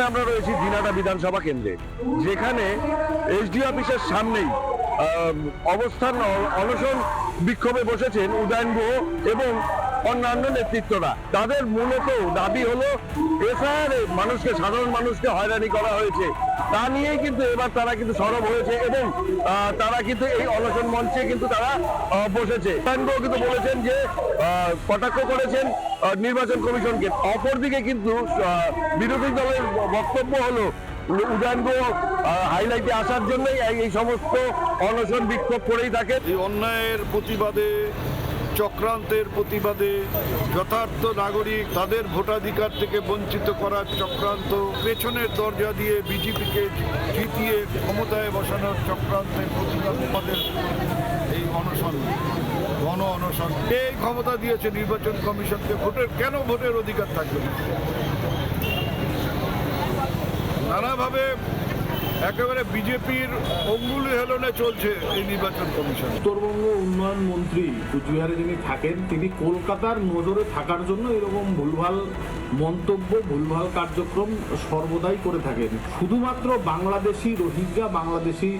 আমরা রয়েছি দিনাটা বিধানসভা কেন্দ্রে, যেখানে এসডি অফিসের সামনেই অবস্থান অনশন বিক্ষোভে বসেছেন উদয়ন গুহ এবং অন্যান্য নেতৃত্বরা। তাদের মূলত দাবি হলো এসআইআর মানুষকে, সাধারণ মানুষকে হয়রানি করা হয়েছে, তা নিয়েই কিন্তু এবার তারা কিন্তু সরব হয়েছে এবং তারা কিন্তু এই অনশন মঞ্চে কিন্তু তারা বসেছে। উদয়ন গুহ কিন্তু বলেছেন যে কটাক্ষ করেছেন নির্বাচন কমিশনকে। অপরদিকে কিন্তু বিরোধী দলের বক্তব্য হলো উদয়ন গুহ হাইলাইটে আসার জন্যই এই সমস্ত অনশন বিক্ষোভ করেই থাকে। এই অন্যায়ের প্রতিবাদে, চক্রান্তের প্রতিবাদে, যথার্থ নাগরিক তাদের ভোটাধিকার থেকে বঞ্চিত করার চক্রান্ত, পেছনের দরজা দিয়ে বিজেপিকে জিতিয়ে ক্ষমতায় বসানোর চক্রান্তের প্রতিবাদের এই অনশন, গণ অনশন। এই ক্ষমতা দিয়েছে নির্বাচন কমিশনকে, ভোটের অধিকার থাকবে না। নানাভাবে একেবারে বিজেপির অঙ্গুলি হেলনে চলছে এই নির্বাচন কমিশন। উত্তরবঙ্গ উন্নয়ন মন্ত্রী কুচবিহারে যিনি থাকেন, তিনি কলকাতার নজরে থাকার জন্য এরকম ভুলভাল মন্তব্য, ভুলভাল কার্যক্রম সর্বদাই করে থাকেন। শুধুমাত্র বাংলাদেশি রোহিঙ্গা, বাংলাদেশি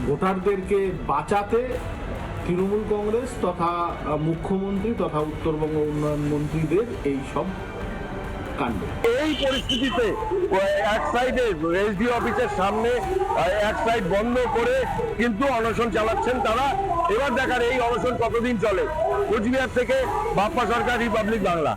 ভোটারদেরকে বাঁচাতে তৃণমূল কংগ্রেস তথা মুখ্যমন্ত্রী তথা উত্তরবঙ্গ উন্নয়ন মন্ত্রীদের এই সব কাণ্ড। এই পরিস্থিতিতে এক সাইডে এসডি অফিসের সামনে এক সাইড বন্ধ করে কিন্তু অনশন চালাচ্ছেন তারা। এবার দেখার এই অনশন কতদিন চলে। কোচবিহার থেকে বাপ্পা সরকার, রিপাবলিক বাংলা।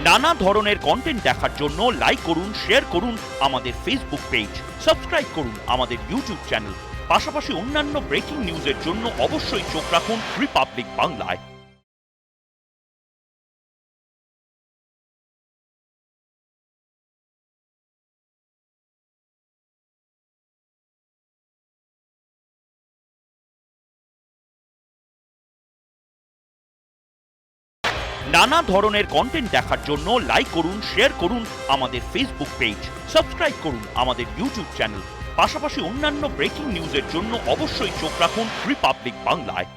নানা ধরনের কন্টেন্ট দেখার জন্য লাইক করুন, শেয়ার করুন আমাদের ফেসবুক পেজ, সাবস্ক্রাইব করুন আমাদের ইউটিউব চ্যানেল। পাশাপাশি অন্যান্য ব্রেকিং নিউজের জন্য অবশ্যই চোখ রাখুন রিপাবলিক বাংলায়। নানা ধরনের কন্টেন্ট দেখার জন্য লাইক করুন, শেয়ার করুন আমাদের ফেসবুক পেজ, সাবস্ক্রাইব করুন আমাদের ইউটিউব চ্যানেল। পাশাপাশি অন্যান্য ব্রেকিং নিউজের জন্য অবশ্যই চোখ রাখুন রিপাবলিক বাংলায়।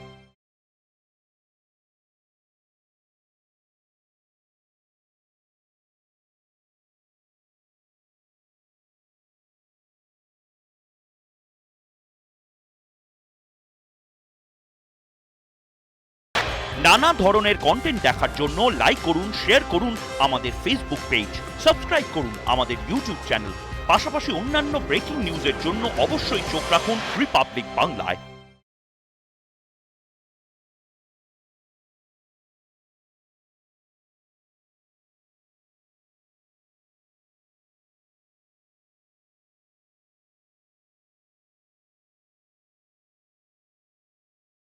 নানা ধরনের কন্টেন্ট দেখার জন্য লাইক করুন, শেয়ার করুন আমাদের ফেসবুক পেজ, সাবস্ক্রাইব করুন আমাদের ইউটিউব চ্যানেল। পাশাপাশি অন্যান্য ব্রেকিং নিউজের জন্য অবশ্যই চোখ রাখুন রিপাবলিক বাংলায়।